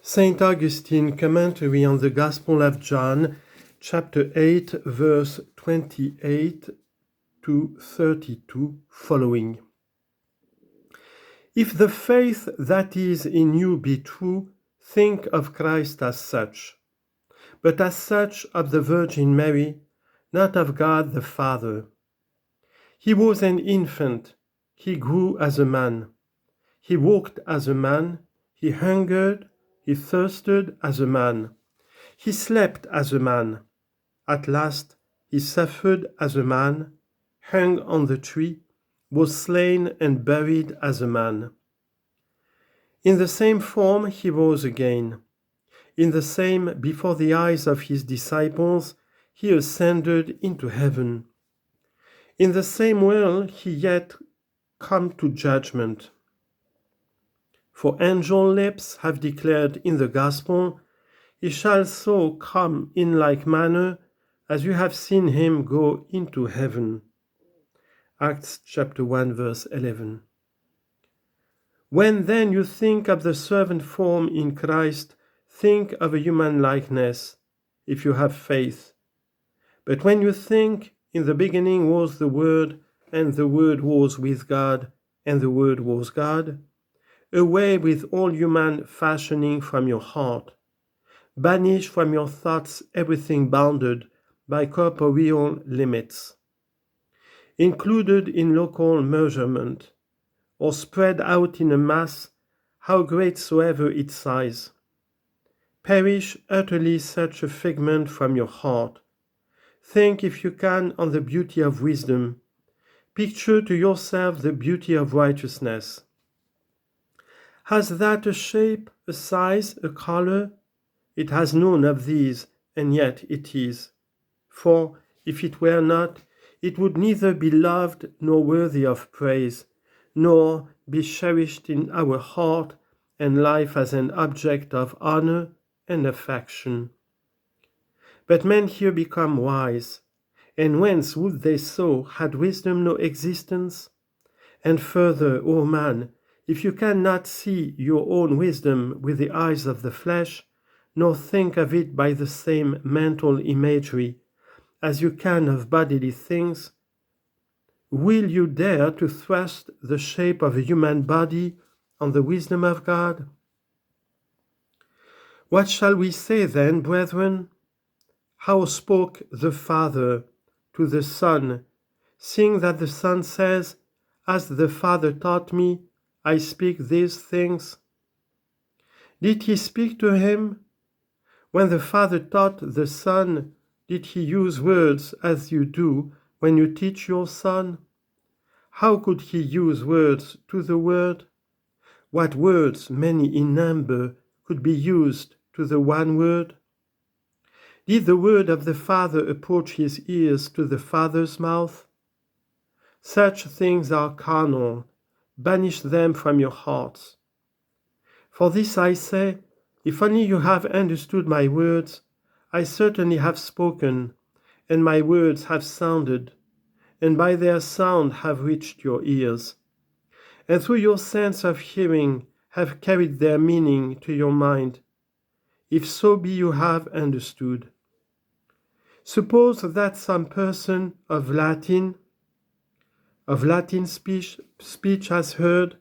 Saint Augustine commentary on the Gospel of John, chapter 8, verse 28 to 32 following. If the faith that is in you be true, think of Christ as such, but as such of the Virgin Mary, not of God the Father. He was an infant, he grew as a man. He walked as a man, he hungered, he thirsted as a man. He slept as a man. At last he suffered as a man, hung on the tree, was slain and buried as a man. In the same form he rose again. In the same, before the eyes of his disciples, he ascended into heaven. In the same way he yet come to judgment. For angel lips have declared in the gospel, he shall so come in like manner as you have seen him go into heaven. Acts chapter 1 verse 11. When then you think of the servant form in Christ, think of a human likeness, if you have faith. But when you think, in the beginning was the Word, and the Word was with God, and the Word was God, away with all human fashioning from your heart. Banish from your thoughts everything bounded by corporeal limits, included in local measurement, or spread out in a mass, how great soever its size. Perish utterly such a figment from your heart. Think, if you can, on the beauty of wisdom. Picture to yourself the beauty of righteousness. Has that a shape, a size, a color? It has none of these, and yet it is. For, if it were not, it would neither be loved nor worthy of praise, nor be cherished in our heart and life as an object of honor and affection. But men here become wise, and whence would they so had wisdom no existence? And further, O man, if you cannot see your own wisdom with the eyes of the flesh, nor think of it by the same mental imagery as you can of bodily things, will you dare to thrust the shape of a human body on the wisdom of God? What shall we say then, brethren? How spoke the Father to the Son, seeing that the Son says, "As the Father taught me, I speak these things"? Did he speak to him? When the Father taught the Son, did he use words as you do when you teach your son? How could he use words to the Word? What words, many in number, could be used to the one word? Did the word of the Father approach his ears to the Father's mouth? Such things are carnal. Banish them from your hearts. For this I say, if only you have understood my words, I certainly have spoken, and my words have sounded, and by their sound have reached your ears, and through your sense of hearing have carried their meaning to your mind, if so be you have understood. Suppose that some person of Latin speech has heard,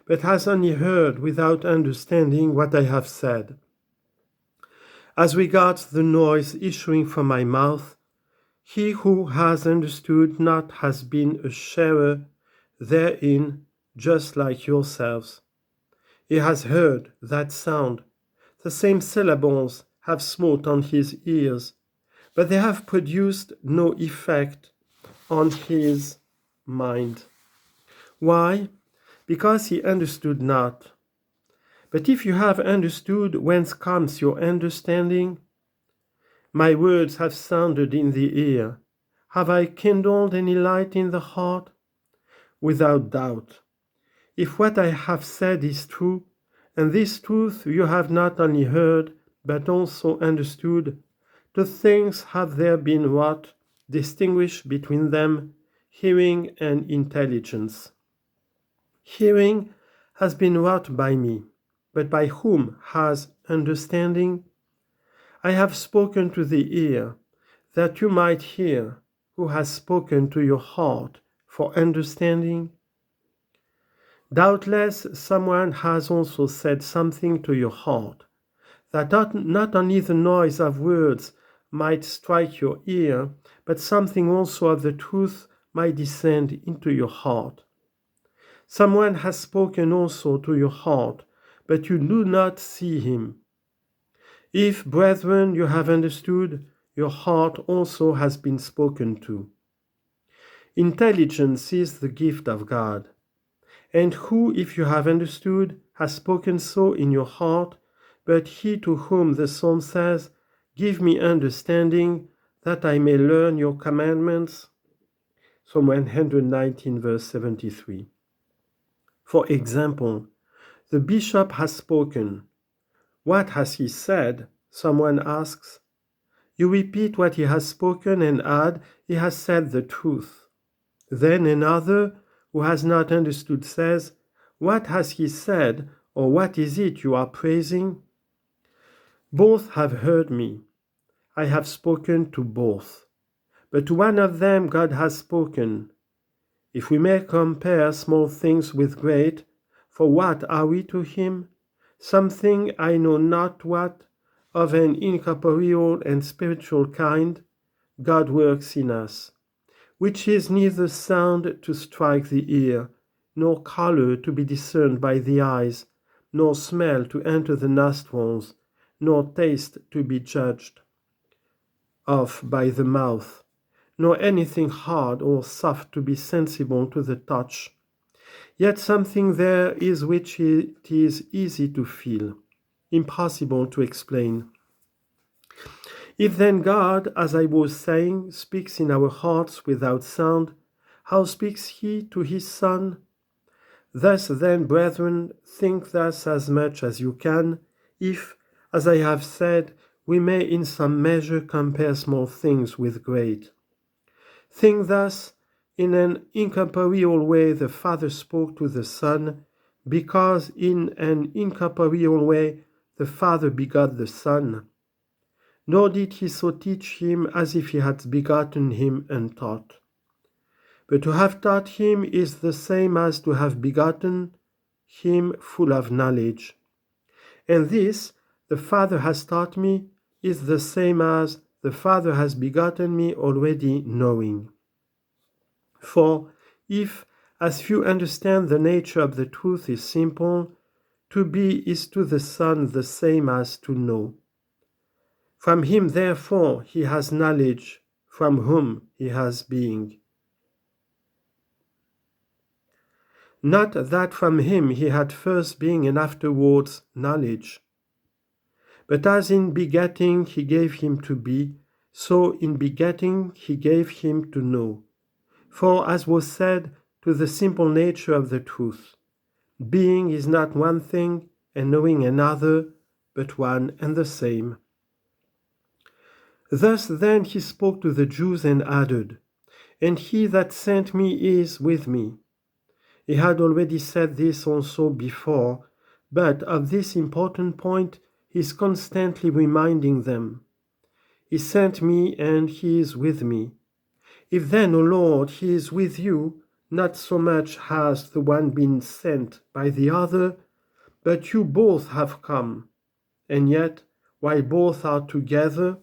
but has only heard without understanding what I have said. As regards the noise issuing from my mouth, he who has understood not has been a sharer therein, just like yourselves. He has heard that sound. The same syllables have smote on his ears, but they have produced no effect on his mind. Why? Because he understood not. But if you have understood, whence comes your understanding? My words have sounded in the ear. Have I kindled any light in the heart? Without doubt. If what I have said is true, and this truth you have not only heard, but also understood, two things have there been wrought, distinguished between them, hearing and intelligence. Hearing has been wrought by me, but by whom has understanding? I have spoken to the ear, that you might hear, who has spoken to your heart for understanding? Doubtless someone has also said something to your heart, that not only the noise of words might strike your ear, but something also of the truth might descend into your heart. Someone has spoken also to your heart, but you do not see him. If, brethren, you have understood, your heart also has been spoken to. Intelligence is the gift of God. And who, if you have understood, has spoken so in your heart, but he to whom the psalm says, "Give me understanding, that I may learn your commandments"? Psalm 119, verse 73. For example, the bishop has spoken. What has he said? Someone asks. You repeat what he has spoken and add, he has said the truth. Then another, who has not understood, says, what has he said, or what is it you are praising? Both have heard me. I have spoken to both. But to one of them God has spoken. If we may compare small things with great, for what are we to him? Something I know not what, of an incorporeal and spiritual kind, God works in us, which is neither sound to strike the ear, nor color to be discerned by the eyes, nor smell to enter the nostrils, nor taste to be judged of by the mouth, nor anything hard or soft to be sensible to the touch. Yet something there is which it is easy to feel, impossible to explain. If then God, as I was saying, speaks in our hearts without sound, how speaks he to his Son? Thus then, brethren, think thus as much as you can, if, as I have said, we may in some measure compare small things with great. Think thus, in an incorporeal way the Father spoke to the Son, because in an incorporeal way the Father begot the Son. Nor did he so teach him as if he had begotten him untaught. But to have taught him is the same as to have begotten him full of knowledge. And this, the Father has taught me, is the same as the Father has begotten me already knowing. For if, as few understand the nature of the truth is simple, to be is to the Son the same as to know. From him, therefore, he has knowledge, from whom he has being. Not that from him he had first being and afterwards knowledge. But as in begetting he gave him to be, so in begetting he gave him to know. For as was said, to the simple nature of the truth, being is not one thing, and knowing another, but one and the same. Thus then he spoke to the Jews and added, and he that sent me is with me. He had already said this also before, but of this important point he is constantly reminding them. He sent me and he is with me. If then, O Lord, he is with you, not so much has the one been sent by the other, but you both have come. And yet, while both are together,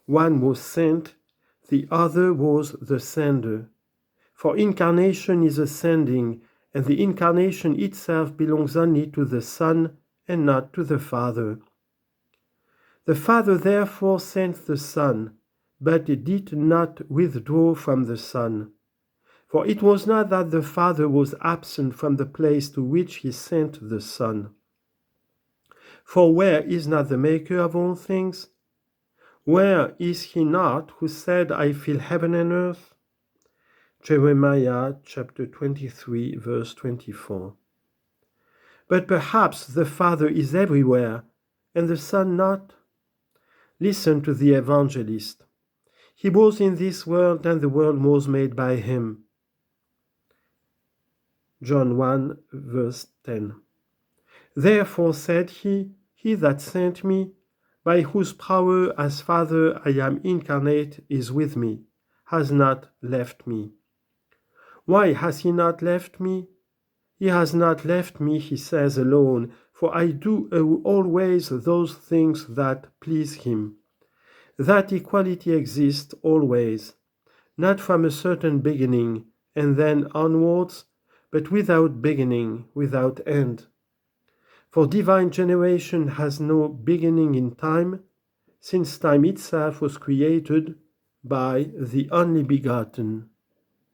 one was sent, the other was the sender. For incarnation is a sending, and the incarnation itself belongs only to the Son and not to the Father. The Father therefore sent the Son, but did not withdraw from the Son. For it was not that the Father was absent from the place to which he sent the Son. For where is not the Maker of all things? Where is he not who said, I fill heaven and earth? Jeremiah chapter 23, verse 24. But perhaps the Father is everywhere, and the Son not? Listen to the evangelist. He was in this world, and the world was made by him. John 1, verse 10. Therefore said he, he that sent me, by whose power as Father I am incarnate, is with me, has not left me. Why has he not left me? He has not left me, he says, alone, for I do always those things that please him. That equality exists always, not from a certain beginning and then onwards, but without beginning, without end. For divine generation has no beginning in time, since time itself was created by the only begotten.